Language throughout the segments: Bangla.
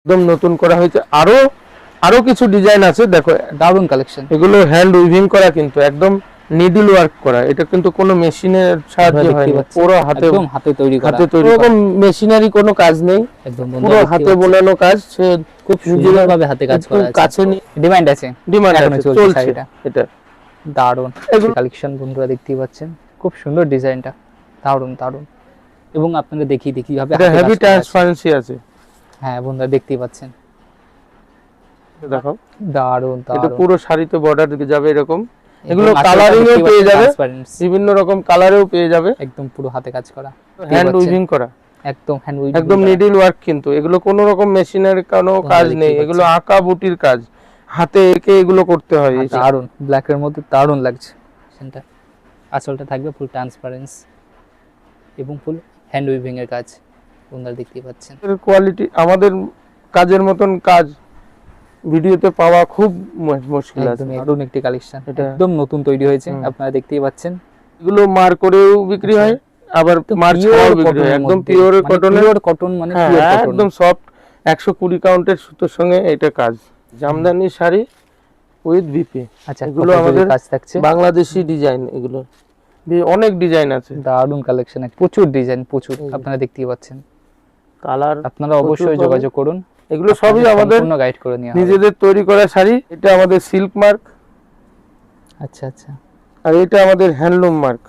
একদম নতুন করা হয়েছে। আরো আরো কিছু ডিজাইন আছে, দেখো দারুন কালেকশন। এগুলো হ্যান্ড উইভিং করা, কিন্তু একদম নিডল ওয়ার্ক করা। এটা কিন্তু কোনো মেশিনের সাহায্যে হয় না, পুরো হাতে একদম হাতে তৈরি করা। হাতে তৈরি করা, মেশিনারি কোনো কাজ নেই, একদম পুরো হাতে বোনানো কাজ। সে খুব সুন্দরভাবে হাতে কাজ করা আছে। কাছে ডিমান্ড আছে, ডিমান্ড আছে, চলছে এটা। দারুন কালেকশন বন্ধুরা দেখতেই পাচ্ছেন, খুব সুন্দর ডিজাইনটা, দারুন দারুন। এবং আপনাদের দেখিয়ে কিভাবে এটা হেভি ট্রান্সপারেন্সি আছে। হ্যাঁ বন্ধুরা দেখতেই পাচ্ছেন, দেখো দারুন এটা দারুন। পুরো শাড়িতে বর্ডার দিকে যাবে এরকম। এগুলো কালারিং এও পেয়ে যাবে, বিভিন্ন রকম কালারেও পেয়ে যাবে। একদম পুরো হাতে কাজ করা, হ্যান্ড উইভিং করা, একদম হ্যান্ড উইভিং, একদম নিডল ওয়ার্ক। কিন্তু এগুলো কোনো রকম মেশিনের কোনো কাজ নেই, এগুলো আঁকা বুটির কাজ, হাতে এঁকে এগুলো করতে হয়। দারুন, ব্ল্যাক এর মধ্যে দারুন লাগছে। সেটা আসলটা থাকবে ফুল ট্রান্সপারেন্স এবং ফুল হ্যান্ড উইভিং এর কাজ, বন্ধুরা দেখতেই পাচ্ছেন। এর কোয়ালিটি আমাদের কাজের মতন কাজ ভিডিওতে পাওয়া খুব মুশকিল আছে। দারুন একটি কালেকশন, এটা একদম নতুন তৈরি হয়েছে, আপনারা দেখতেই পাচ্ছেন। এগুলো মার করেও বিক্রি হয়, আবার মার ছাড়াও বিক্রি হয়। একদম পিওর কটন, মানে একদম সফট 120 কাউন্টের সুতোর সঙ্গে এটা কাজ। Jamdani sari with BP. আচ্ছা, এগুলো আমাদের কাজ থাকছে বাংলাদেশি ডিজাইন, এগুলো অনেক ডিজাইন আছে। দারুন কালেকশন, প্রচুর ডিজাইন, প্রচুর, আপনারা দেখতেই পাচ্ছেন। কালার আপনারা অবশ্যই যোগাযোগ করুন। এগুলো সবই আমাদের গাইড করে নিয়ে নিজেদের তৈরি করা শাড়ি। এটা আমাদের সিল্ক মার্ক। আচ্ছা আচ্ছা। আর এটা আমাদের হ্যান্ডলুম মার্ক,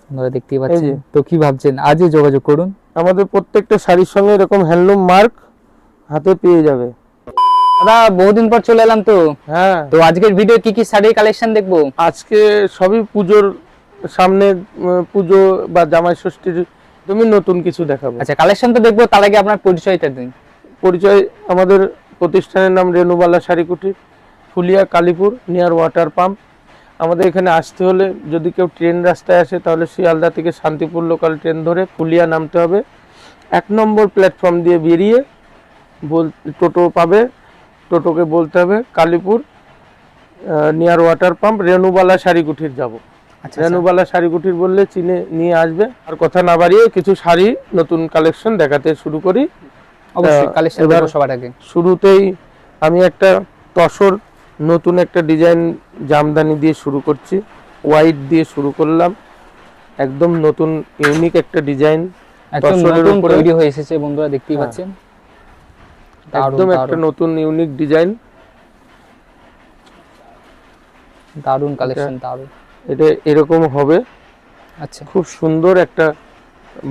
আপনারা দেখতেই পাচ্ছেন। তো কি ভাবছেন, আজই যোগাযোগ করুন। আমাদের প্রত্যেকটা শাড়ির সঙ্গে এরকম হ্যান্ডলুম মার্ক হাতে পেয়ে যাবে। দাদা বহুদিন পর চলে এলাম তো। হ্যাঁ, তো আজকের ভিডিও কি কি শাড়ির কালেকশন দেখবো? আজকে সবই পুজোর সামনে, পুজো বা জামাই ষষ্ঠীর তুমি নতুন কিছু দেখাবো। আচ্ছা, কালেকশন তো দেখবো, তার আগে আপনার পরিচয়টা দিন। পরিচয়, আমাদের প্রতিষ্ঠানের নাম রেনুবালা শাড়ি কুটির, Phulia Kalipur, near water pump. আমাদের এখানে আসতে হলে যদি কেউ ট্রেন রাস্তায় আসে তাহলে শিয়ালদা থেকে শান্তিপুর লোকাল ট্রেন ধরে ফুলিয়া নামতে হবে। 1 নম্বর প্ল্যাটফর্ম দিয়ে বেরিয়ে টোটো পাবে, টোটোকে বলতে হবে Kalipur near water pump Renubala sari কুটির যাবো। রেনুবালা শাড়ি কুটির বললে চিনে নিয়ে আসবে। আর কথা না বাড়িয়ে কিছু শাড়ি নতুন কালেকশন দেখাতে শুরু করি। শুরুতেই আমি একটা তসর নতুন একটা ডিজাইন জামদানি দিয়ে শুরু করছি, হোয়াইট দিয়ে শুরু করলাম। একদম নতুন ইউনিক একটা ডিজাইন, নতুন তৈরি হয়ে এসেছে, বন্ধুরা দেখতেই পাচ্ছেন। একদম একটা নতুন ইউনিক ডিজাইন, দারুন কালেকশন, দারুন। এটা এরকম হবে। আচ্ছা, খুব সুন্দর একটা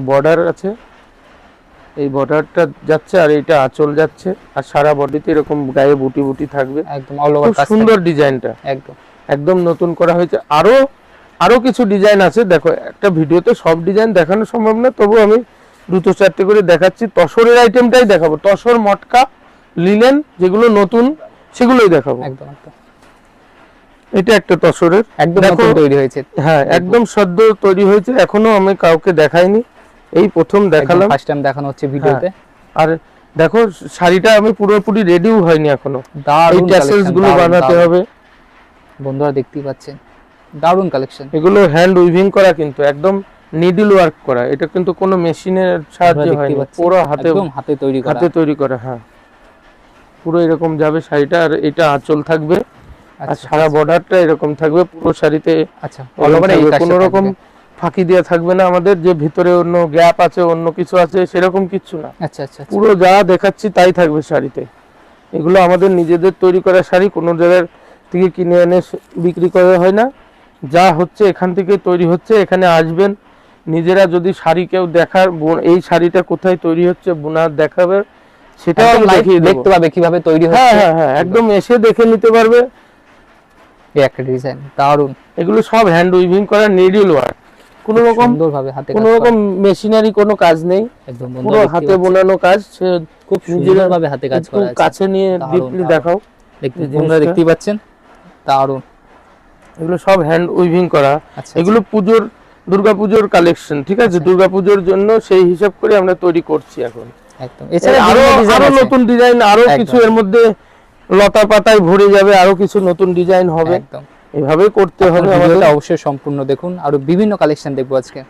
বর্ডার আছে, এই বর্ডারটা যাচ্ছে আর এইটা আঁচল যাচ্ছে, আর সারা বডিতে এরকম গায়ে বুটি বুটি থাকবে। একদম অল ওভার কাজ, সুন্দর ডিজাইনটা, একদম একদম নতুন করা হয়েছে। আরো কিছু ডিজাইন আছে, দেখো একটা ভিডিওতে সব ডিজাইন দেখানো সম্ভব না, তবু আমি 2-4টে করে দেখাচ্ছি। তসরের আইটেমটাই দেখাবো, তসর, মটকা, লিনেন যেগুলো নতুন সেগুলোই দেখাবো। একদম একদম। এটা একটা তসরের, একদম নতুন তৈরি হয়েছে। হ্যাঁ, একদম সদ্য তৈরি হয়েছে, এখনো আমি কাউকে দেখাইনি, এই প্রথম দেখালাম, ফার্স্ট টাইম দেখানো হচ্ছে ভিডিওতে। আর দেখো শাড়িটা আমি পুরোপুরি রেডিও হয়নি এখনো, দারুন ট্যাসেলস গুলো বানাতে হবে। বন্ধুরা দেখতেই পাচ্ছেন, দারুন কালেকশন। এগুলো হ্যান্ড উইভিং করা, কিন্তু একদম নিডল ওয়ার্ক করা। এটা কিন্তু কোনো মেশিনের সাহায্যে হয় না, পুরো হাতে তৈরি করা। হ্যাঁ, পুরো এরকম যাবে শাড়িটা। আর এটা আঁচল থাকবে, আর সারা বর্ডারটা এরকম থাকবে পুরো শাড়িতে। আচ্ছা, কোনো রকম ফাঁকি দেওয়া থাকবে না আমাদের, যে ভিতরে অন্য গ্যাপ আছে, অন্য কিছু আছে, সেরকম কিছু না। আচ্ছা আচ্ছা, পুরো যা দেখাচ্ছি তাই থাকবে শাড়িতে। এগুলো আমাদের নিজেদের তৈরি করা শাড়ি, কোনো জায়গার থেকে কিনে এনে বিক্রি করা হয় না। যা হচ্ছে এখান থেকে তৈরি হচ্ছে, এখানে আসবেন নিজেরা। যদি শাড়ি কেউ দেখার, এই শাড়িটা কোথায় তৈরি হচ্ছে বোনা দেখাবে, সেটাও দেখতে পাবে কিভাবে তৈরি হচ্ছে। হ্যাঁ হ্যাঁ, একদম এসে দেখে নিতে পারবে। এই একটা ডিজাইন দারুন। এগুলো সব হ্যান্ড উইভিং করা, নিডল ওয়ার্ক, কোনো রকম মেশিনারি কোনো কাজ নেই, একদম পুরো হাতে বোনানো কাজ। খুব সুন্দরভাবে হাতে কাজ করা আছে। কাছে নিয়ে ডিপলি দেখাও, বন্ধুরা দেখতেই পাচ্ছেন, দারুন। এগুলো সব হ্যান্ড উইভিং করা। এগুলো পুজোর, দুর্গাপুজোর কালেকশন, ঠিক আছে? দুর্গাপুজোর জন্য সেই হিসাব করে আমরা তৈরি করছি এখন। একদম, এছাড়া আরো নতুন ডিজাইন, আরো কিছু এর মধ্যে লতা পাতায় ভরে যাবে, আরো কিছু নতুন ডিজাইন হবে। একদম এভাবেই করতে হবে আমাদের। অবশ্যই সম্পূর্ণ দেখুন, আরো বিভিন্ন কালেকশন দেখবো আজকে।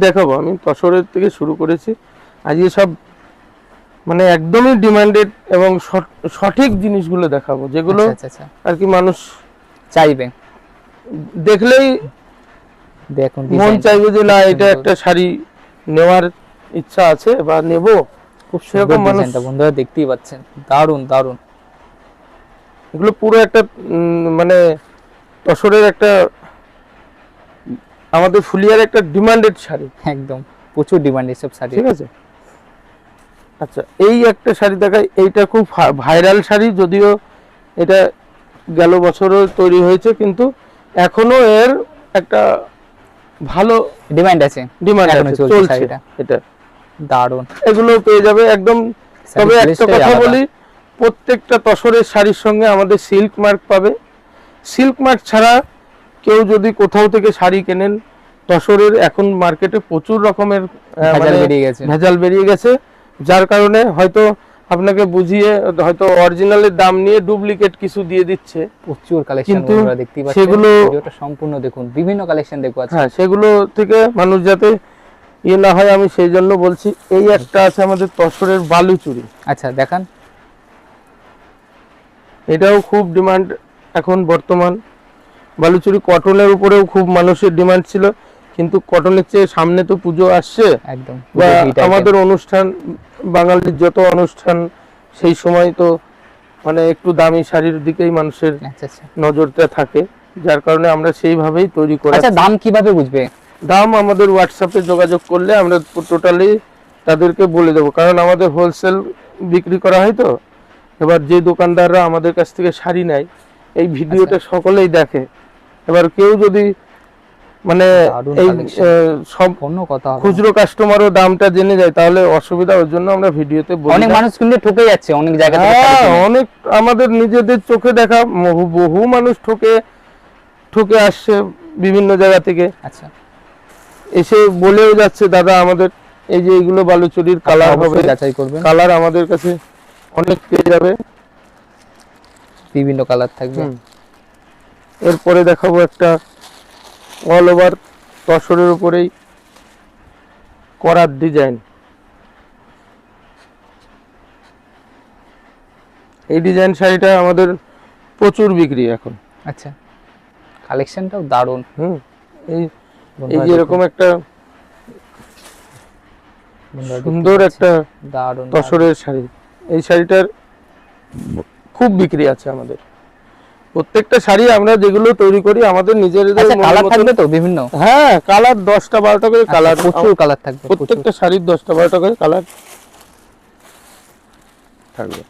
দেখাবো। আমি তসরের থেকে শুরু করেছি, আজকে সব মানে একদমই ডিমান্ডেড এবং সঠিক জিনিসগুলো দেখাবো, যেগুলো আচ্ছা আচ্ছা আর কি মানুষ চাইবে। দেখলেই দেখুন মন ডিজাইন চাইবে যে না এটা একটা শাড়ি নেওয়ার ইচ্ছা আছে বা নেব। খুব সেরকম সুন্দর মানুষ ডিজাইনটা বন্ধুরা দেখতেই পাচ্ছেন, দারুন দারুন। এগুলো পুরো একটা মানে তসরের একটা, আমাদের ফুলিয়ার একটা ডিমান্ডেড শাড়ি, একদম প্রচুর ডিমান্ড এসব শাড়ি। ঠিক আছে। আচ্ছা, এই একটা শাড়ি দেখাই, এইটা খুব ভাইরাল শাড়ি, যদিও এটা গেল বছরও তৈরি হয়েছে, কিন্তু এখনো এর একটা ভালো ডিমান্ড আছে, ডিমান্ড এখনো আছে, চলছে চলছে শাড়িটা। এটা। দারুন এগুলো পেয়ে যাবে একদম। তবে শাড়ির একটা ফিনিশটাই কথা আলাদা। বলি, প্রত্যেকটা তসরের শাড়ির সঙ্গে আমাদের সিল্ক মার্ক পাবে। সিল্ক মার্ক ছাড়া কেউ যদি কোথাও থেকে শাড়ি কেনেন, তসরের এখন মার্কেটে প্রচুর রকমের ভেজাল বেরিয়ে গেছে। ভেজাল বেরিয়ে গেছে, যার কারণে হয়তো আপনাকে বুঝিয়ে হয়তো অরিজিনালের দাম নিয়ে ডুপ্লিকেট কিছু দিয়ে দিচ্ছে। প্রচুর কালেকশন কিন্তু বন্ধুরা দেখতেই পাচ্ছেন, সেগুলো- ভিডিওটা সম্পূর্ণ দেখুন, বিভিন্ন কালেকশন দেখবো আজকে। হ্যাঁ, সেগুলো থেকে মানুষ যাতে ইয়ে না হয়, আমি সেই জন্য বলছি। এই একটা আছে আমাদের তসরের বালুচুরি, আচ্ছা দেখান। এটাও খুব ডিমান্ড এখন বর্তমান। বালুচুরি কটনের উপরেও খুব মানুষের ডিমান্ড ছিল, কিন্তু কটনের চেয়ে সামনে তো পুজো আসছে, একদম বা পুরো হিট আমাদের অনুষ্ঠান, বাঙালির যত অনুষ্ঠান, সেই সময় তো মানে একটু দামি শাড়ির দিকেই মানুষের আইটেম। আচ্ছা আচ্ছা নজরটা থাকে, যার কারণে আমরা সেইভাবেই তৈরি করি। আচ্ছা, দাম কিভাবে বুঝবে? দাম আমাদের হোয়াটসঅ্যাপে যোগাযোগ করলে আমরা টোটালি তাদেরকে বলে দেবো, কারণ আমাদের হোলসেল বিক্রি করা হয় তো। এবার যে দোকানদাররা আমাদের কাছ থেকে শাড়ি নেয়, এই ভিডিওটা সকলেই দেখে। এবার কেউ যদি মানে দারুণ এই collection। সব অন্য কথা হবে না। খুচরো কাস্টমারও দামটা জেনে যায়, তাহলে অসুবিধা, ওর জন্য আমরা ভিডিওতে বলি অনেক না। মানুষ কিন্তু ঠকে যাচ্ছে অনেক জায়গা থেকে শাড়ি হ্যাঁ, কিনে। অনেক আমাদের নিজেদের চোখে দেখা বহু মানুষ ঠকে আসছে বিভিন্ন জায়গা থেকে, আচ্ছা এসে বলেও যাচ্ছে দাদা আমাদের এই যে এইগুলো বালুচুরির কালার হবে, অবশ্যই যাচাই করবেন, কালার আমাদের কাছে অনেক পেয়ে যাবে, বিভিন্ন কালার থাকবে। এরপরে দেখাবো একটা অল ওভার তসরের উপরেই করার ডিজাইন। এই ডিজাইন শাড়িটা আমাদের প্রচুর বিক্রি এখন। আচ্ছা, কালেকশনটাও দারুণ। এই বন্ধুরা যে এরকম দেখুন, একটা বন্ধুরা দেখতে সুন্দর পাচ্ছেন, একটা দারুণ দারুণ। তসরের শাড়ি, এই শাড়িটার খুব বিক্রি আছে আমাদের। প্রত্যেকটা শাড়ি আমরা যেগুলো তৈরি করি আমাদের নিজেদের আচ্ছা, মনের কালার মতন- থাকবে তো বিভিন্ন? হ্যাঁ, কালার 10টা 12টা করে কালার, আচ্ছা, প্রচুর কালার থাকবে, প্রচুর। প্রত্যেকটা শাড়ির 10টা 12টা করে কালার থাকবে।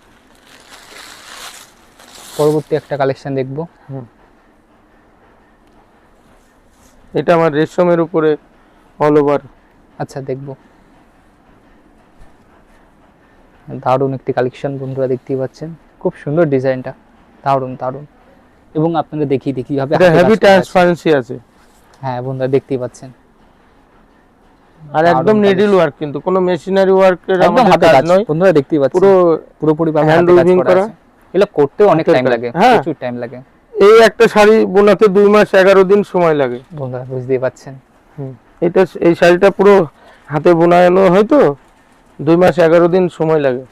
পরবর্তী একটা কালেকশন দেখবো। এটা আমার রেশমের উপরে অল ওভার। আচ্ছা দেখবো, দারুণ একটি কালেকশন বন্ধুরা দেখতেই পাচ্ছেন, খুব সুন্দর ডিজাইনটা, দারুণ দারুণ। এবং আপনারা দেখি কিভাবে এটা হাতে হেভি কাজ করা আছে। ট্রান্সপারেন্সি আছে, হ্যাঁ বন্ধুরা দেখতেই পাচ্ছেন, আর একদম দারুণ নিডল collection। ওয়ার্ক, কিন্তু কোনো মেশিনারি ওয়ার্কের একদম আমাদের হাতে কাজ কাজ নয়, বন্ধুরা দেখতেই পাচ্ছেন, পুরো পুরোপুরি ভাবে hand হাতে কাজ weaving করা করা। আছে। এগুলো করতেও অনেক হাতের টাইম কাজ। লাগে, হ্যাঁ। প্রচুর টাইম লাগে। এই একটা শাড়ি বোনাতে 2 মাস 11 দিন সময় লাগে। বন্ধুরা বুঝতেই পাচ্ছেন, এই শাড়িটা পুরো হাতে বোনানো হয় তো, 2 মাস 11 দিন সময় লাগে।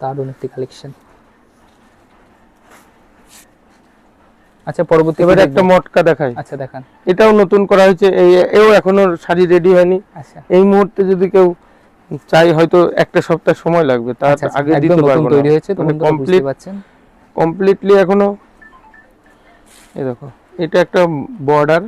দারুণ একটি কালেকশন। আচ্ছা পরবর্তী এবার একটা মটকা দেখাই, আচ্ছা দেখান। এটাও নতুন করা হয়েছে, এও এখনো শাড়ি রেডি হয়নি। আচ্ছা এই মুহূর্তে যদি কেউ চাই, হয়তো একটা সপ্তাহ সময় লাগবে, তার আচ্ছা আচ্ছা, আগে একদম দিতে নতুন পারবো না। তৈরি হয়েছে তো মানে বন্ধুরা বুঝতেই পাচ্ছেন। কমপ্লিটলি এখনো। এই দেখো, এটা একটা বর্ডার,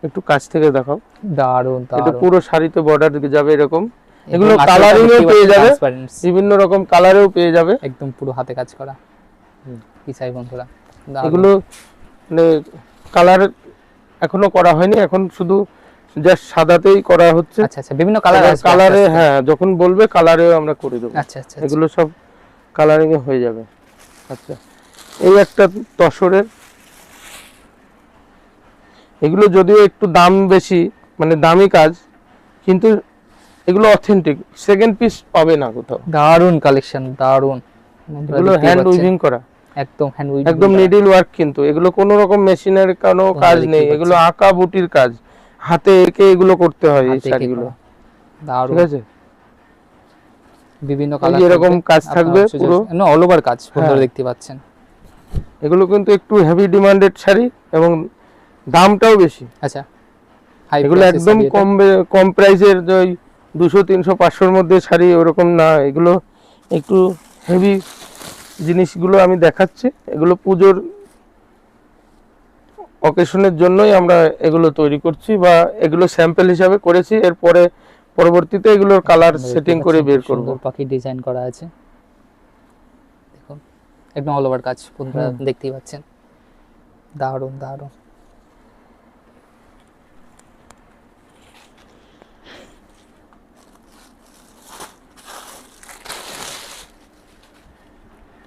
একটু কাছ থেকে দেখাও। দারুণ এটা দারুণ। পুরো শাড়িতে বর্ডার দিকে যাবে এরকম, এবং এগুলো আঁচলটা কালারিং দেখতেই এও পেয়ে পাচ্ছেন যাবে, transparency, বিভিন্ন রকম কালারেও পেয়ে যাবে। একদম পুরো হাতে কাজ করা। কি চাই বন্ধুরা, দারুণ। এগুলো মানে কালার এখনো করা হয়নি, এখন শুধু জাস্ট সাদাতেই করা হচ্ছে। আচ্ছা আচ্ছা, বিভিন্ন কালার আছে কালারে, হ্যাঁ, যখন বলবে কালারেও আমরা করে দেবো। আচ্ছা আচ্ছা, এগুলো সব কালারিং এ হয়ে যাবে। আচ্ছা, এই একটা তসরের, এগুলো যদিও একটু দাম বেশি, মানে দামি কাজ, কিন্তু এগুলো অথেন্টিক, সেকেন্ড পিস পাবে না কোথাও। দারুণ কালেকশন, দারুণ। বন্ধুরা এগুলো দেখতেই হ্যান্ড পাচ্ছেন, উইভিং করা, একদম হ্যান্ড উইভিং, একদম নিডল ওয়ার্ক, কিন্তু এগুলো কোনো রকম মেশিনের কোনো কাজ দেখতেই নেই, পাচ্ছেন। এগুলো আঁকা বুটির কাজ, হাতে এঁকে এগুলো করতে হয় এই শাড়িগুলো, ঠিক দারুণ। আছে। বিভিন্ন এই কালার যে এরকম কাজ থাকবে পুরো, না অল ওভার কাজ বন্ধুরা হ্যাঁ। দেখতে পাচ্ছেন। এগুলো কিন্তু একটু হেভি ডিমান্ডেড শাড়ি এবং দামটাও বেশি। আচ্ছা, হাই এগুলো একদম কম প্রাইসের, যে ওই 200 300 500-র মধ্যে শাড়ি ওরকম না, এগুলো একটু হেভি জিনিসগুলো আমি দেখাচ্ছি। এগুলো পুজোর অকেশনের জন্যই আমরা এগুলো তৈরি করছি, বা এগুলো স্যাম্পল হিসাবে করেছি, এরপরে পরবর্তীতে এগুলোর কালার সেটিং করে বের করব। পাখি ডিজাইন করা আছে দেখুন, একদম অল ওভার কাজ বন্ধুরা দেখতেই পাচ্ছেন। দারুণ দারুণ।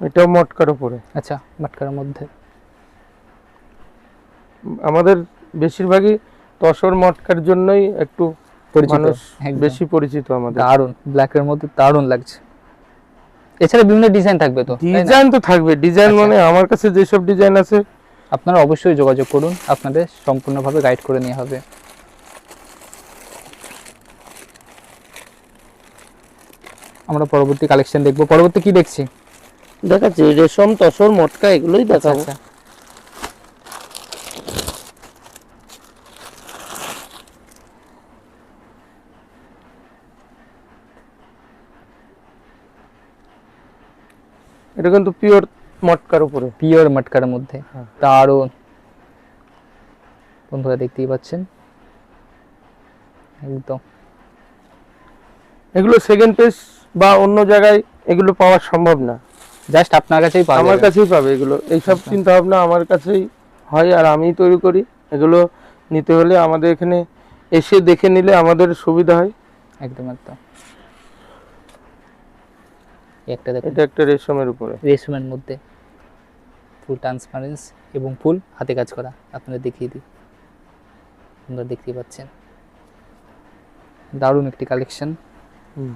এটাও মটকার উপরে। আচ্ছা, মাটকার মধ্যে আমাদের বেশিরভাগই তসর মটকার জন্যই একটু পরিচিত, মানুষ একদম। বেশি পরিচিত আমাদের। দারুণ, ব্ল্যাকের মধ্যে দারুণ লাগছে। এছাড়া বিভিন্ন ডিজাইন থাকবে তো, তাই না? ডিজাইন তো থাকবে, ডিজাইন আচ্ছা। মানে আমার কাছে যেসব ডিজাইন আছে আপনারা অবশ্যই যোগাযোগ করুন, আপনাদের সম্পূর্ণভাবে গাইড করে নেওয়া হবে। আমরা পরবর্তী কালেকশন দেখবো। পরবর্তী কি দেখছি? দেখাচ্ছি রেশম, তসর, মটকা, এগুলোই দেখাবো। আচ্ছা, এটা কিন্তু পিওর মটকার উপরে। পিওর মটকার মধ্যে হ্যাঁ। দারুণ বন্ধুরা দেখতেই পাচ্ছেন একদম। এগুলো সেকেন্ড পেজ বা অন্য জায়গায় এগুলো পাওয়া সম্ভব না, জাস্ট আপনার কাছেই পাওয়া আমার যাবে। কাছেই পাবে এগুলো। এইসব আচ্ছা। চিন্তা ভাবনা আমার কাছেই হয়, আর আমিই তৈরি করি। এগুলো নিতে হলে আমাদের এখানে এসে দেখে নিলে আমাদের সুবিধা হয়। একদম একদম। এই একটা দেখুন, এটা একটা রেশমের উপরে। রেশমের মধ্যে ফুল ট্রান্সপারেন্স এবং ফুল হাতে কাজ করা। আপনারা দেখিয়ে দিই, আপনারা দেখতেই পাচ্ছেন দারুণ একটি কালেকশন। হুম।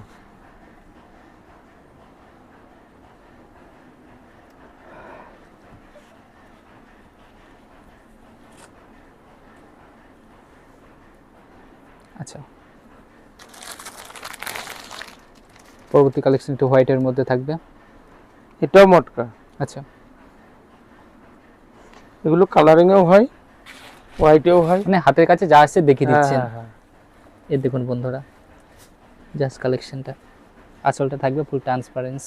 আচ্ছা, পরবর্তী কালেকশন একটু হোয়াইটের মধ্যে থাকবে। এটাও মটকা। আচ্ছা, এগুলো কালারিং এও হয়, হোয়াইটেও হয়। মানে হাতের কাছে যা আসছে দেখিয়ে দিচ্ছেন। হ্যাঁ, হ্যাঁ। এই দেখুন বন্ধুরা, জাস্ট কালেকশনটা। আঁচলটা থাকবে ফুল ট্রান্সপারেন্স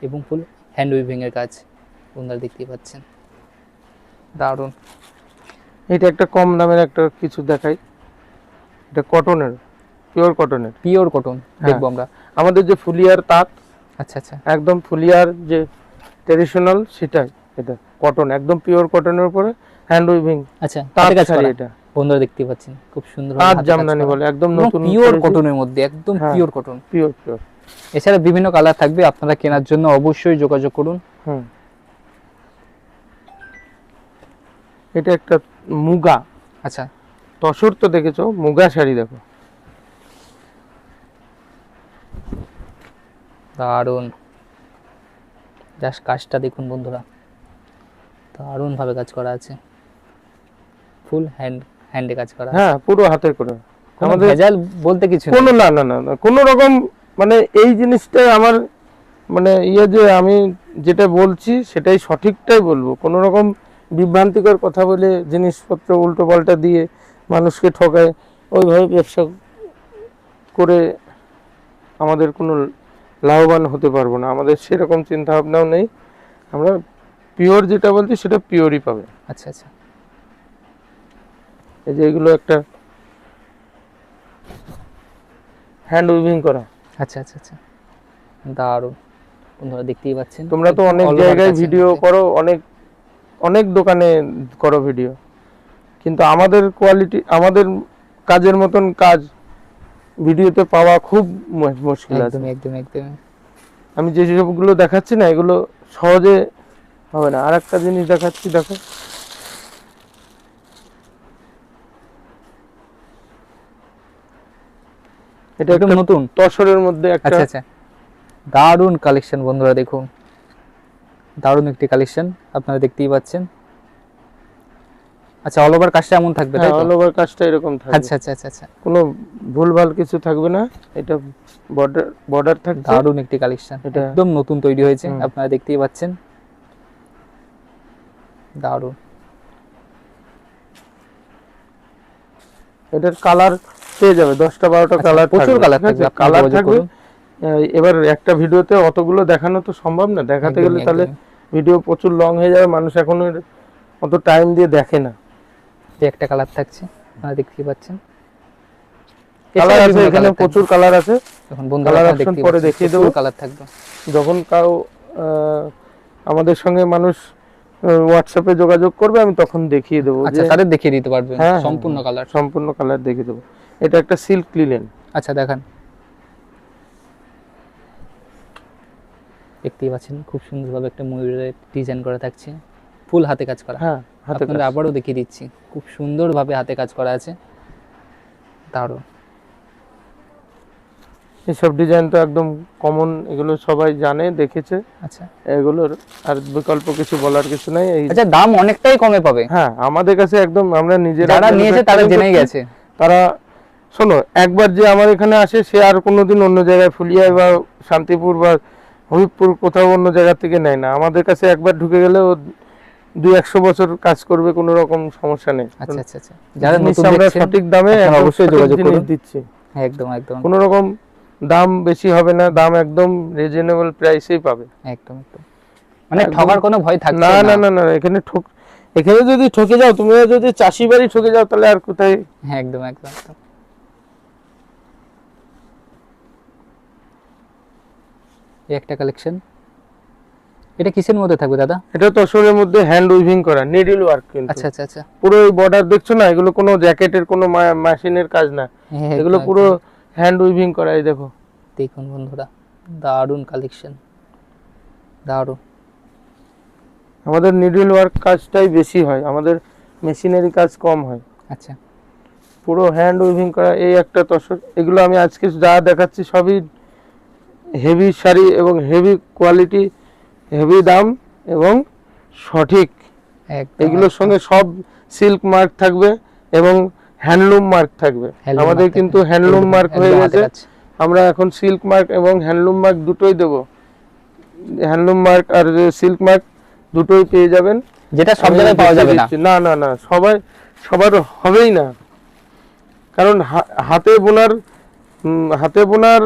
এবং ফুল হ্যান্ড উইভিং এর কাজ বন্ধুরা দেখতেই পাচ্ছেন। দারুণ। এটা একটা কম দামের একটা কিছু দেখাই, এটা কটনের, পিওর কটনের। পিওর কটন দেখবো আমরা। আমাদের যে ফুলিয়ার তাঁত, আচ্ছা আচ্ছা, একদম ফুলিয়ার যে ট্রেডিশনাল, সেটাই। এটা কটন, একদম পিওর কটনের উপরে হ্যান্ড উইভিং আচ্ছা তাঁত হাতে কাজ শাড়ি। করা এটা বন্ধুরা দেখতেই পাচ্ছেন, খুব সুন্দর তাঁত জামদানি বলে, একদম নতুন পিওর কটনের মধ্যে, একদম হ্যাঁ। Pure cotton. Pure pure. এছাড়া বিভিন্ন কালার থাকবে, আপনারা কেনার জন্য অবশ্যই যোগাযোগ করুন। হুম। এটা একটা মুগা, আচ্ছা, তসর তো দেখেছো, মুগা শাড়ি দেখো। দারুণ। জাস্ট কাজটা দেখুন বন্ধুরা, দারুণ ভাবে কাজ করা আছে, ফুল হ্যান্ডে কাজ করা আছে। হ্যাঁ, পুরো হাতের করে। কোনো আমাদের ভেজাল বলতে কিছু কোনো নেই। না না না না, কোনো রকম, মানে এই জিনিসটাই আমার, মানে যে আমি যেটা বলছি সেটাই সঠিকটাই বলবো। কোনো রকম বিভ্রান্তিকর কথা বলে জিনিসপত্র উল্টো পাল্টা দিয়ে মানুষকে ঠকায়, ওইভাবে ব্যবসা করে আমাদের কোনো লাভবান হতে পারবো না। আমাদের সেরকম চিন্তা ভাবনাও নেই। আমরা পিওর যেটা বলছি সেটা পিওরই পাবে। আচ্ছা আচ্ছা, এই যে এগুলো একটা হ্যান্ড উইভিং করা। আচ্ছা আচ্ছা আচ্ছা, দারুণ বন্ধুরা দেখতেই পাচ্ছেন। তোমরা তো অনেক all over জায়গায় কাজের ভিডিও মধ্যে। করো, অনেক অনেক দোকানে করো ভিডিও, কিন্তু আমাদের কোয়ালিটি, আমাদের কাজের মতন কাজ ভিডিওতে পাওয়া খুব মুশকিল আছে। একদমই একদমই একদমই। আমি যে সবগুলো দেখাচ্ছি না, এগুলো সহজে হবে না। আর একটা জিনিস দেখাচ্ছি, দেখো। এটা একদম একটা নতুন। তসরের মধ্যে একটা, আচ্ছা আচ্ছা, দারুণ কালেকশন বন্ধুরা দেখুন, দারুণ একটি কালেকশন আপনারা দেখতেই পাচ্ছেন। আচ্ছা, অল ওভার কাজটা এমন থাকবে, তাই হ্যাঁ, তো? অল ওভার কাজটা এরকম থাকবে। আচ্ছা আচ্ছা আচ্ছা আচ্ছা, কোনো ভুলভাল কিছু থাকবে না। এটা বর্ডার থাকছে। দারুণ একটি কালেকশন, এটা একদম নতুন তৈরি হয়েছে, হুম। আপনারা দেখতেই পাচ্ছেন, দারুণ। এটার কালার পেয়ে যাবে 10টা 12টা আচ্ছা, কালার, প্রচুর কালার থাকবে, আপনারা কালার যোগাযোগ থাকবে। করুন। এবার একটা ভিডিওতে অতগুলো দেখানো তো সম্ভব না, দেখাতে গেলে একদমই, তাহলে একদমই। ভিডিও প্রচুর লং হয়ে যাবে, মানুষ এখন অত টাইম দিয়ে দেখে না। এই একটা কালার থাকছে, আপনারা দেখতেই পাচ্ছেন। কালার এছাড়া আছে বিভিন্ন এখানে, colour থাকবে। প্রচুর কালার আছে। এখন বন্ধুরা কালার আপনারা অপশন দেখতেই পরে পাচ্ছেন, দেখিয়ে দেবো। প্রচুর কালার থাকবে। যখন কাউ আমাদের সঙ্গে মানুষ হোয়াটসঅ্যাপে যোগাযোগ করবে, আমি তখন দেখিয়ে দেবো আচ্ছা, যে তাদের দেখিয়ে দিতে পারবেন হ্যাঁ, সম্পূর্ণ কালার। সম্পূর্ণ কালার দেখিয়ে দেবো। এটা একটা সিল্ক লিনেন। আচ্ছা, দেখান। দেখতেই পাচ্ছেন খুব সুন্দরভাবে একটা ময়ূরের ডিজাইন করা থাকছে, ফুল হাতে কাজ করা। হ্যাঁ, হাতে আপনাদের কাজ। আবারও দেখিয়ে দিচ্ছি, খুব সুন্দরভাবে হাতে কাজ করা আছে, দারুণ। এসব ডিজাইন তো একদম কমন, এগুলো সবাই জানে, দেখেছে। আচ্ছা এগুলোর আর বিকল্প কিছু বলার কিছু নাই। এই আচ্ছা, দাম অনেকটাই কমে পাবে। হ্যাঁ, আমাদের কাছে একদম, আমরা নিজেরা যারা নিয়েছে তারা manufacturing জেনেই করছি। গেছে। তারা শোনো, একবার যে আমার এখানে আসে, সে আর কোনোদিন অন্য জায়গায় ফুলিয়ায় বা শান্তিপুর বা হবিবপুর কোথাও অন্য জায়গা থেকে নেয় না। আমাদের কাছে একবার ঢুকে গেলে ও 200-100 বছর কাজ করবে, কোনো রকম সমস্যা নেই। আচ্ছা আচ্ছা আচ্ছা, যারা জিনিস নতুন আমরা দেখছেন সঠিক দামে আপনারা একদম অবশ্যই সঠিক যোগাযোগ জিনিস করুন। দিচ্ছি। হ্যাঁ, একদম একদম কোনো রকম দাম বেশি হবে না, দাম একদম রিজনেবল প্রাইসেই পাবে। একদম একদম, মানে একদম। ঠকার কোনো ভয় থাকছে না না। না না না, এখানে যদি ঠকে যাও, তুমি যদি চাষি বাড়ি ঠকে যাও, তাহলে আর কোথায়। হ্যাঁ, একদম একদম একদম। এই একটা কালেকশন, এটা কিসের মধ্যে থাকবে দাদা? এটা তসরের মধ্যে হ্যান্ড উইভিং করা, নিডল ওয়ার্ক কিন্তু। আচ্ছা আচ্ছা আচ্ছা, পুরো এই বর্ডার দেখছো না, এগুলো কোনো জ্যাকেটের কোনো মেশিনের কাজ না, হ্যাঁ, এগুলো একদম, পুরো একদম। হ্যান্ড উইভিং করা। এই দেখো, দেখুন বন্ধুরা, দারুণ কালেকশন, দারুণ। আমাদের নিডল ওয়ার্ক কাজটাই বেশি হয়, আমাদের মেশিনারি কাজ কম হয়। আচ্ছা পুরো হ্যান্ড উইভিং করা। এই একটা তসর, এগুলো আমি আজকে যা দেখাচ্ছি সবই হেভি শাড়ি এবং হেভি কোয়ালিটি, হেভি দাম এবং সঠিক। একদম, এগুলোর একদম। সঙ্গে সব সিল্ক মার্ক থাকবে এবং হ্যান্ডলুম মার্ক থাকবে। Handloom আমাদের mark কিন্তু থাকবে। হ্যান্ডলুম একদম, মার্ক হয়ে একদম হাতে গেছে। কাজ। আমরা এখন সিল্ক মার্ক এবং হ্যান্ডলুম মার্ক দুটোই দেব। হ্যান্ডলুম মার্ক আর সিল্ক মার্ক দুটোই পেয়ে যাবেন। যেটা সব আমি জায়গায় পাওয়া যাবে না। দিচ্ছি। না না না, সবার হবেই না, কারণ হাতে বোনার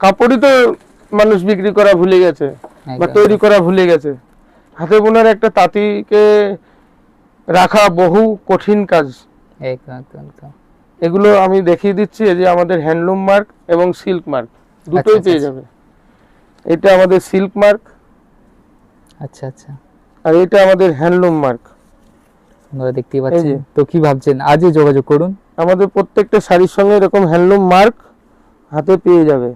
কাপড়ই তো মানুষ বিক্রি করা ভুলে গেছে বা একদম, তৈরি করা ভুলে গেছে। হাতে বোনার একটা তাঁতিকে রাখা বহু কঠিন কাজ। একদম একদম একদম। এগুলো আমি দেখিয়ে দিচ্ছি, এই যে আমাদের হ্যান্ডলুম মার্ক এবং সিল্ক মার্ক দুটোই আচ্ছা, পেয়ে আচ্ছা। যাবে। এটা আমাদের সিল্ক মার্ক আচ্ছা আচ্ছা, আর এটা আমাদের হ্যান্ডলুম মার্ক। আপনারা দেখতেই এই পাচ্ছেন, যে। তো কি ভাবছেন, আজই যোগাযোগ করুন। আমাদের প্রত্যেকটা শাড়ির সঙ্গে এরকম হ্যান্ডলুম মার্ক হাতে পেয়ে যাবে,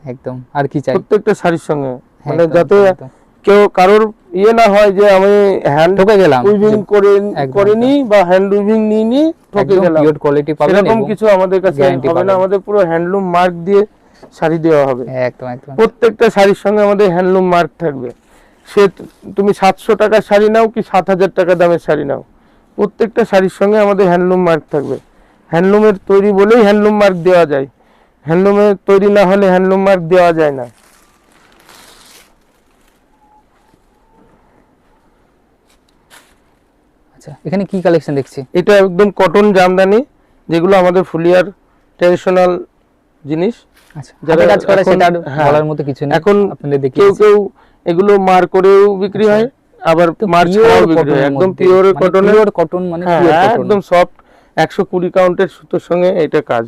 একদম, আর কি চাই? প্রত্যেকটা শাড়ির সঙ্গে, মানে একদম, যাতে একদম। কেউ কারোর ইয়ে না হয় যে আমি হ্যান্ড ঠকে গেলাম, উইভিং একদম, করিনি বা হ্যান্ড উইভিং নিইনি, ঠকে একদম গেলাম, পিওর কোয়ালিটি পাবেন এরকম এবং কিছু আমাদের কাছে guarantee হবে না। পাবেন। আমাদের পুরো হ্যান্ডলুম মার্ক দিয়ে শাড়ি দেওয়া হবে। একদম একদম। প্রত্যেকটা শাড়ির সঙ্গে আমাদের হ্যান্ডলুম মার্ক থাকবে। সে তুমি 700 টাকার শাড়ি নাও কি 7,000 টাকা দামের শাড়ি নাও, প্রত্যেকটা শাড়ির সঙ্গে আমাদের হ্যান্ডলুম মার্ক থাকবে। হ্যান্ডলুমের তৈরি বলেই হ্যান্ডলুম মার্ক দেওয়া যায়, হ্যান্ডলুমের তৈরি না হলে হ্যান্ডলুম মার্ক দেওয়া যায় না। আচ্ছা, এখানে কি কালেকশন দেখছি? এটা একদম কটন জামদানি, যেগুলো আমাদের ফুলিয়ার ট্র্যাডিশনাল জিনিস। আচ্ছা, যারা হাতে কাজ করে এখন- সেটা আর হ্যাঁ, বলার মতো কিছু নেই। এখন আপনাদের কেউ দেখিয়েছি। কেউ এগুলো মার করেও বিক্রি হয়, আবার মার ছাড়াও বিক্রি হয়। একদম পিওর কটনের, পিওর কটন, মানে হ্যাঁ পিওর কটন, একদম সফট 120 কাউন্টের সুতোর সঙ্গে এটা কাজ,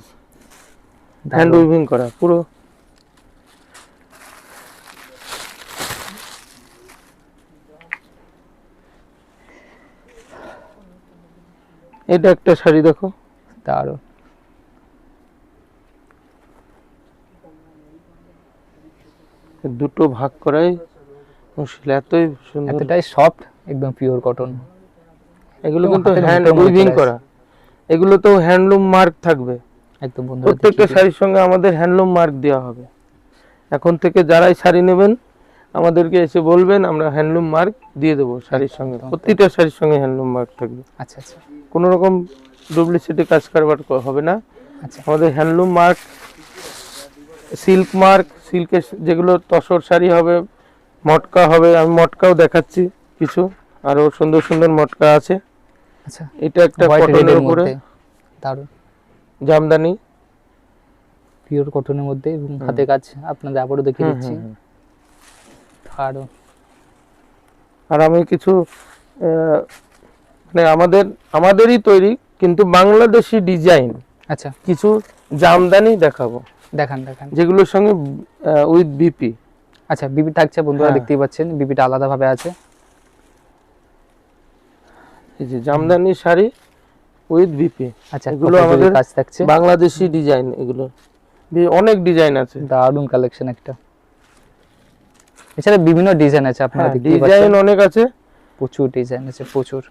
হ্যান্ড উইভিং করা পুরো। এটা একটা শাড়ি দেখো, দারুণ। দুটো ভাগ করাই মুশকিল, এতই সুন্দর। এতটাই সফট, একদম পিওর কটন। এগুলো একদম কিন্তু হাতের হ্যান্ড মুঠোর মধ্যে উইভিং চলে করা, এগুলো তো হ্যান্ডলুম মার্ক থাকবে। একদম বন্ধুরা, প্রত্যেকটা শাড়ির সঙ্গে আমাদের হ্যান্ডলুম মার্ক দেওয়া হবে। এখন থেকে যারাই শাড়ি নেবেন আমাদেরকে এসে বলবেন, আমরা হ্যান্ডলুম মার্ক দিয়ে দেবো শাড়ির সঙ্গে, প্রতিটা শাড়ির সঙ্গে হ্যান্ডলুম মার্ক থাকবে। আচ্ছা আচ্ছা কোনো রকম ডুপ্লিসিটি কাজ কারবার হবে না। আচ্ছা আমাদের হ্যান্ডলুম মার্ক, সিল্ক মার্ক, সিল্কের যেগুলো তসর শাড়ি হবে, মটকা হবে, আমি মটকাও দেখাচ্ছি কিছু, আরো সুন্দর সুন্দর মটকা আছে। আচ্ছা এটা একটা হোয়াইট কটনের রেডের উপরে মধ্যে দারুণ জামদানি, পিওর কটনের মধ্যে, এবং হাতে কাজ আপনাদের আবারও দেখিয়ে দিচ্ছি। দারুণ। আর আমি কিছু মানে আমাদেরই তৈরি কিন্তু বাংলাদেশি ডিজাইন আচ্ছা কিছু জামদানি দেখাবো, দেখান দেখান। যেগুলোর সঙ্গে উইথ বিপি। আচ্ছা বিপি থাকছে বন্ধুরা, হ্যাঁ। দেখতেই পাচ্ছেন বিপিটা আলাদা ভাবে আছে। এই যে জামদানি শাড়ি উইথ বিপি, আচ্ছা এগুলো কপালগুলি আমাদের কাজ থাকছে, বাংলাদেশি ডিজাইন, এগুলো অনেক ডিজাইন আছে। দারুণ কালেকশন একটা। এছাড়া বিভিন্ন ডিজাইন আছে আপনারা দেখতেই ডিজাইন পাচ্ছেন, অনেক আছে, প্রচুর ডিজাইন আছে, প্রচুর।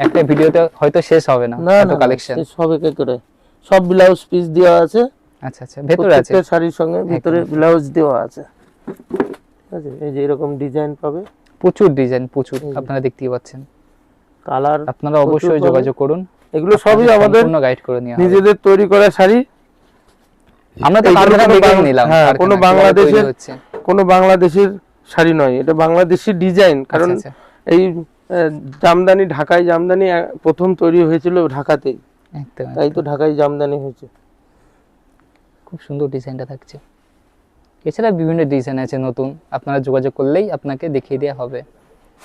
একটা ভিডিওতে হয়তো শেষ হবে না না এত না কালেকশন। সব এক এক করে, সব ব্লাউজ পিস দেওয়া আছে। আচ্ছা আচ্ছা ভেতরে আছে, প্রত্যেকটা শাড়ির সঙ্গে ভিতরে ব্লাউজ দেওয়া আছে। ঠিক আছে, এই যে এরকম ডিজাইন পাবে, প্রচুর ডিজাইন, প্রচুর আপনারা দেখতেই পাচ্ছেন। কালার আপনারা অবশ্যই পাবে। যোগাযোগ করুন, এগুলো সবই আমাদের সম্পূর্ণ গাইড করে নেওয়া হবে। নিজেদের তৈরি করা শাড়ি। আমরা তো এইগুলো কারখানা কোনো দেখে বাং- নিলাম, হ্যাঁ, কারখানা কোনো কিভাবে বাংলাদেশের- তৈরি হচ্ছে। কোনো বাংলাদেশের শাড়ি নয়, এটা বাংলাদেশি ডিজাইন। কারণ আচ্ছা, এই জামদানি, ঢাকায় জামদানি প্রথম তৈরি হয়েছিল ঢাকাতেই, একদম তাই তো ঢাকায় জামদানি হয়েছে। খুব সুন্দর ডিজাইনটা থাকছে। এছাড়া বিভিন্ন ডিজাইন আছে নতুন, আপনারা যোগাযোগ করলেই আপনাকে দেখিয়ে দেওয়া হবে।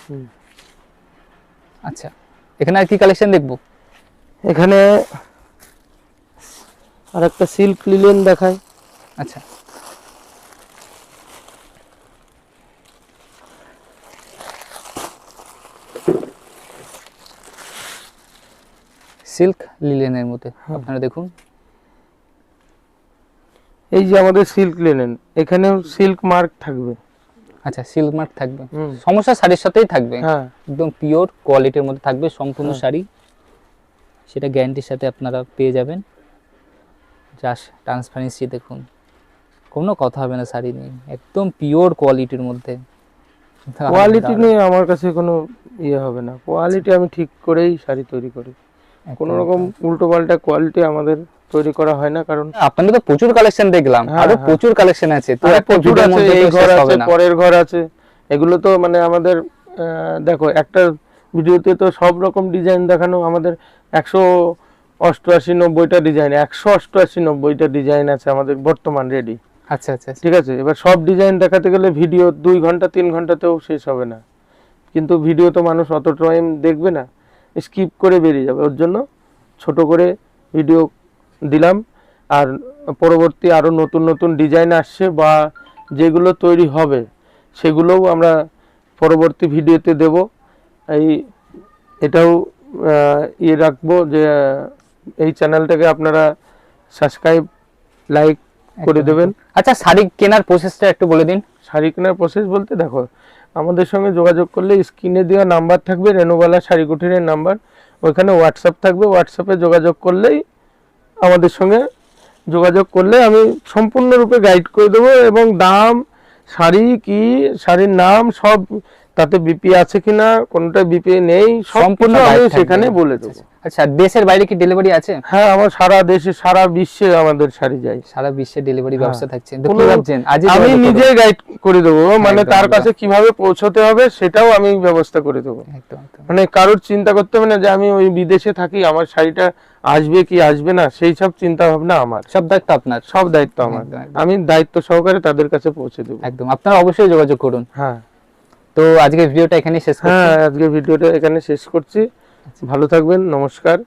হুম। আচ্ছা এখানে আর কি কালেকশন দেখবো? এখানে আর একটা সিল্ক লিলেন দেখায়। আচ্ছা সিল্ক লিলেনের মধ্যে আপনারা দেখুন, এই যে আমাদের সিল্ক লিনেন, এখানেও সিল্ক মার্ক থাকবে। আচ্ছা সিল্ক মার্ক থাকবে, হুম। সমস্যা শাড়ির সাথেই থাকবে, হ্যাঁ, একদম পিওর কোয়ালিটির মধ্যে থাকবে সম্পূর্ণ শাড়ি, সেটা গ্যারান্টির সাথে আপনারা পেয়ে যাবেন। জাস্ট ট্রান্সপারেন্সি দেখুন, কোনো কথা হবে না শাড়ি নিয়ে, একদম পিওর কোয়ালিটির মধ্যে। কোয়ালিটি নিয়ে আমার কাছে কোনো ইয়ে হবে না, কোয়ালিটি আমি ঠিক করেই শাড়ি তৈরি করি, কোনো রকম উল্টো পাল্টা কোয়ালিটি আমাদের তৈরি করা হয় না। কারণ আপনাদের তো প্রচুর কালেকশন দেখলাম, হ্যাঁ, আরো হ্যাঁ। প্রচুর কালেকশন আছে, তো আরে একটা প্রচুর ভিডিওর আছে, মধ্যে এই তো ঘর শেষ আছে, হবে না। পরের ঘর আছে, এগুলো তো মানে আমাদের দেখো একটা ভিডিওতে তো সব রকম ডিজাইন দেখানো, আমাদের 188-90টা ডিজাইন, 188-90টা ডিজাইন আছে আমাদের বর্তমান রেডি। আচ্ছা আচ্ছা আচ্ছা। ঠিক আছে, এবার সব ডিজাইন দেখাতে গেলে ভিডিও 2 ঘন্টা 3 ঘন্টাতেও শেষ হবে না, কিন্তু ভিডিও তো মানুষ অত টাইম দেখবে না, স্কিপ করে বেরিয়ে যাবে। ওর জন্য ছোট করে ভিডিও দিলাম। আর পরবর্তী আরো নতুন নতুন ডিজাইন আসছে বা যেগুলো তৈরি হবে সেগুলোও আমরা পরবর্তী ভিডিওতে দেব। এটাও ইয়ে রাখবো যে এই চ্যানেলটাকে আপনারা সাবস্ক্রাইব, লাইক করে দেবেন। আচ্ছা শাড়ি কেনার প্রসেসটা একটু বলে দিন। শাড়ি কেনার প্রসেস বলতে দেখো, আমাদের সঙ্গে যোগাযোগ করলে স্ক্রিনে দেওয়া নাম্বার থাকবে, রেনুবালা শাড়ি কুটিরের নাম্বার, ওইখানে হোয়াটসঅ্যাপ থাকবে, হোয়াটসঅ্যাপে যোগাযোগ করলেই আমাদের সঙ্গে যোগাযোগ করলে আমি সম্পূর্ণরূপে গাইড করে দেবো, এবং দাম, শাড়ি কি, শাড়ির নাম সব, তাতে বিপি আছে কিনা, কোনটা বিপি নেই, সম্পূর্ণ আমি guide থাকবে। সেখানে বলে দেবো। আচ্ছা দেশের বাইরে কি ডেলিভারি আছে? হ্যাঁ, আমার সারা দেশে, সারা বিশ্বে আমাদের শাড়ি যায়, সারা বিশ্বে ডেলিভারি হ্যাঁ। ব্যবস্থা থাকছে, তো কি কোনো- ভাবছেন আজই আমি যোগাযোগ করুন। নিজে গাইড করে দেবো, মানে একদম, তার একদম। কাছে কিভাবে পৌঁছতে হবে সেটাও আমি ব্যবস্থা করে দেবো। একদম একদম। মানে কারোর চিন্তা করতে হবে না যে আমি ওই বিদেশে থাকি, আমার শাড়িটা আসবে কি আসবে না, সেই সব চিন্তা ভাবনা আমার, সব দায়িত্ব আপনার। সব দায়িত্ব আমার, একদম, একদম। আমি দায়িত্ব সহকারে তাদের কাছে পৌঁছে দেবো। একদম আপনারা অবশ্যই যোগাযোগ করুন। হ্যাঁ তো আজকের ভিডিওটা এখানেই শেষ করছি। হ্যাঁ, আজকে ভিডিওটা এখানে শেষ করছি। ভালো থাকবেন, নমস্কার।